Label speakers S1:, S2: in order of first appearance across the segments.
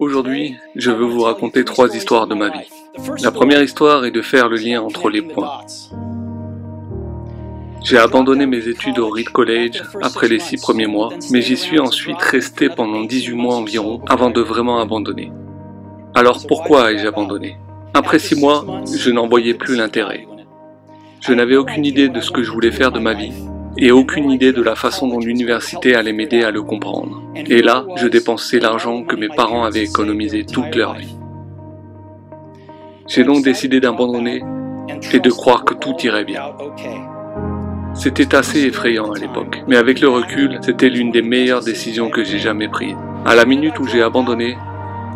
S1: Aujourd'hui, je veux vous raconter 3 histoires de ma vie. La première histoire est de faire le lien entre les points. J'ai abandonné mes études au Reed College après les 6 premiers mois, mais j'y suis ensuite resté pendant 18 mois environ avant de vraiment abandonner. Alors pourquoi ai-je abandonné? Après 6 mois, je n'en voyais plus l'intérêt. Je n'avais aucune idée de ce que je voulais faire de ma vie, et aucune idée de la façon dont l'université allait m'aider à le comprendre. Et là, je dépensais l'argent que mes parents avaient économisé toute leur vie. J'ai donc décidé d'abandonner et de croire que tout irait bien. C'était assez effrayant à l'époque, mais avec le recul, c'était l'une des meilleures décisions que j'ai jamais prises. À la minute où j'ai abandonné,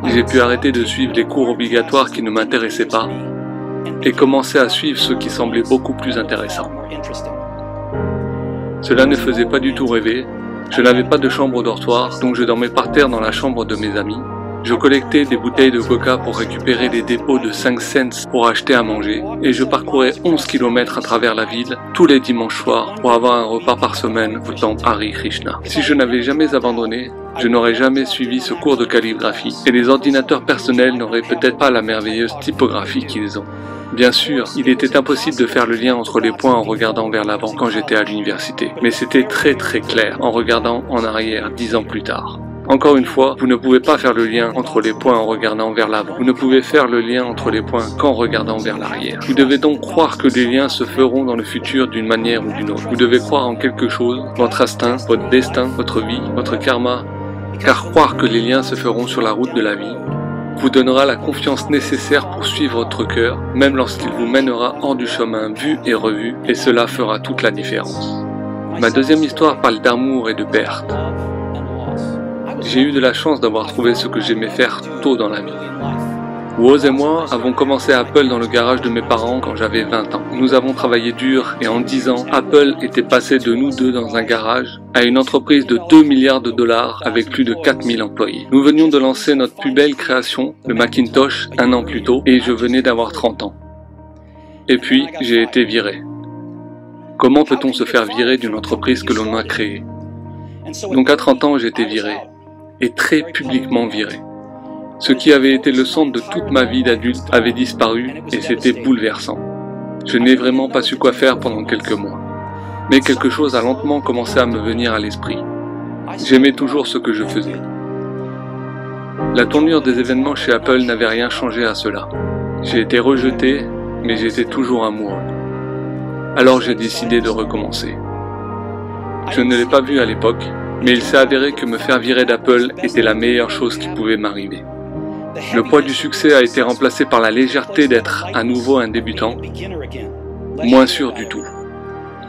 S1: j'ai pu arrêter de suivre les cours obligatoires qui ne m'intéressaient pas et commencer à suivre ceux qui semblaient beaucoup plus intéressants. Cela ne faisait pas du tout rêver, je n'avais pas de chambre dortoir, donc je dormais par terre dans la chambre de mes amis. Je collectais des bouteilles de coca pour récupérer des dépôts de 5 cents pour acheter à manger, et je parcourais 11 km à travers la ville tous les dimanches soirs pour avoir un repas par semaine au temple Hare Krishna. Si je n'avais jamais abandonné, je n'aurais jamais suivi ce cours de calligraphie, et les ordinateurs personnels n'auraient peut-être pas la merveilleuse typographie qu'ils ont. Bien sûr, il était impossible de faire le lien entre les points en regardant vers l'avant quand j'étais à l'université, mais c'était très clair en regardant en arrière 10 ans plus tard. Encore une fois, vous ne pouvez pas faire le lien entre les points en regardant vers l'avant. Vous ne pouvez faire le lien entre les points qu'en regardant vers l'arrière. Vous devez donc croire que les liens se feront dans le futur d'une manière ou d'une autre. Vous devez croire en quelque chose, votre instinct, votre destin, votre vie, votre karma, car croire que les liens se feront sur la route de la vie vous donnera la confiance nécessaire pour suivre votre cœur, même lorsqu'il vous mènera hors du chemin vu et revu, et cela fera toute la différence. Ma deuxième histoire parle d'amour et de perte. J'ai eu de la chance d'avoir trouvé ce que j'aimais faire tôt dans la vie. Woz et moi avons commencé Apple dans le garage de mes parents quand j'avais 20 ans. Nous avons travaillé dur et en 10 ans, Apple était passé de nous deux dans un garage à une entreprise de 2 milliards de dollars avec plus de 4000 employés. Nous venions de lancer notre plus belle création, le Macintosh, 1 an plus tôt et je venais d'avoir 30 ans. Et puis, j'ai été viré. Comment peut-on se faire virer d'une entreprise que l'on a créée? Donc à 30 ans, j'ai été viré. Et très publiquement viré. Ce qui avait été le centre de toute ma vie d'adulte avait disparu et c'était bouleversant. Je n'ai vraiment pas su quoi faire pendant quelques mois. Mais quelque chose a lentement commencé à me venir à l'esprit. J'aimais toujours ce que je faisais. La tournure des événements chez Apple n'avait rien changé à cela. J'ai été rejeté, mais j'étais toujours amoureux. Alors j'ai décidé de recommencer. Je ne l'ai pas vu à l'époque, mais il s'est avéré que me faire virer d'Apple était la meilleure chose qui pouvait m'arriver. Le poids du succès a été remplacé par la légèreté d'être à nouveau un débutant, moins sûr du tout.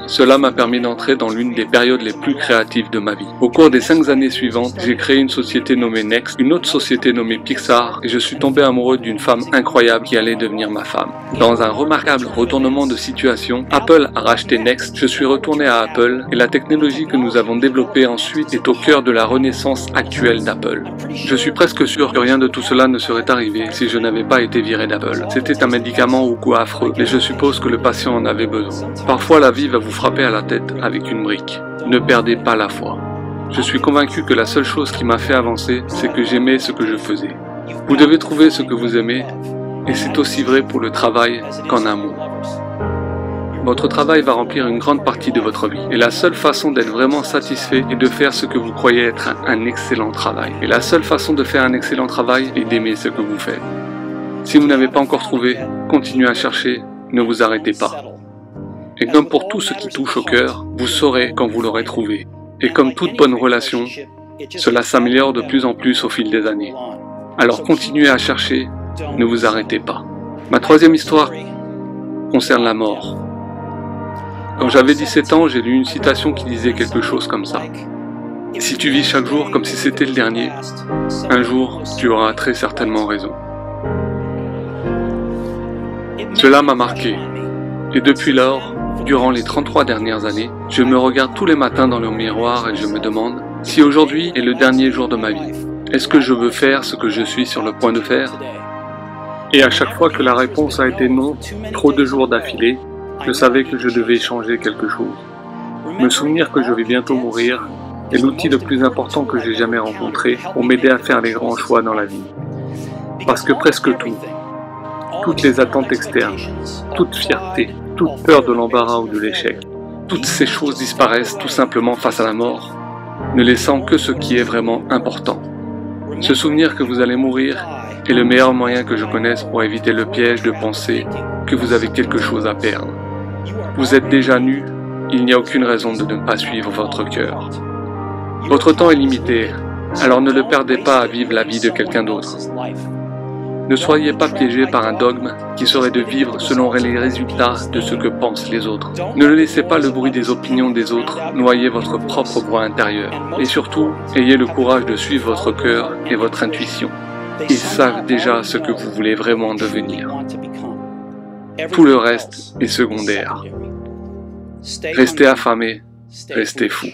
S1: Cela m'a permis d'entrer dans l'une des périodes les plus créatives de ma vie. Au cours des 5 années suivantes, j'ai créé une société nommée Next, une autre société nommée Pixar, et je suis tombé amoureux d'une femme incroyable qui allait devenir ma femme. Dans un remarquable retournement de situation, Apple a racheté Next, je suis retourné à Apple, et la technologie que nous avons développée ensuite est au cœur de la renaissance actuelle d'Apple. Je suis presque sûr que rien de tout cela ne serait arrivé si je n'avais pas été viré d'Apple. C'était un médicament au goût affreux, et je suppose que le patient en avait besoin. Parfois la vie va vous frapper à la tête avec une brique. Ne perdez pas la foi. Je suis convaincu que la seule chose qui m'a fait avancer, c'est que j'aimais ce que je faisais. Vous devez trouver ce que vous aimez, et c'est aussi vrai pour le travail qu'en amour. Votre travail va remplir une grande partie de votre vie, et la seule façon d'être vraiment satisfait est de faire ce que vous croyez être un excellent travail. Et la seule façon de faire un excellent travail est d'aimer ce que vous faites. Si vous n'avez pas encore trouvé, continuez à chercher, ne vous arrêtez pas. Et comme pour tout ce qui touche au cœur, vous saurez quand vous l'aurez trouvé. Et comme toute bonne relation, cela s'améliore de plus en plus au fil des années. Alors continuez à chercher, ne vous arrêtez pas. Ma troisième histoire concerne la mort. Quand j'avais 17 ans, j'ai lu une citation qui disait quelque chose comme ça. Si tu vis chaque jour comme si c'était le dernier, un jour tu auras très certainement raison. Cela m'a marqué. Et depuis lors, durant les 33 dernières années, je me regarde tous les matins dans le miroir et je me demande si aujourd'hui est le dernier jour de ma vie. Est-ce que je veux faire ce que je suis sur le point de faire? Et à chaque fois que la réponse a été non, trop de jours d'affilée, je savais que je devais changer quelque chose. Me souvenir que je vais bientôt mourir est l'outil le plus important que j'ai jamais rencontré pour m'aider à faire les grands choix dans la vie. Parce que presque tout, toutes les attentes externes, toute fierté, toute peur de l'embarras ou de l'échec, toutes ces choses disparaissent tout simplement face à la mort, ne laissant que ce qui est vraiment important. Se souvenir que vous allez mourir est le meilleur moyen que je connaisse pour éviter le piège de penser que vous avez quelque chose à perdre. Vous êtes déjà nu, il n'y a aucune raison de ne pas suivre votre cœur. Votre temps est limité, alors ne le perdez pas à vivre la vie de quelqu'un d'autre. Ne soyez pas piégé par un dogme qui serait de vivre selon les résultats de ce que pensent les autres. Ne laissez pas le bruit des opinions des autres noyer votre propre voix intérieure. Et surtout, ayez le courage de suivre votre cœur et votre intuition. Ils savent déjà ce que vous voulez vraiment devenir. Tout le reste est secondaire. Restez affamés, restez fous.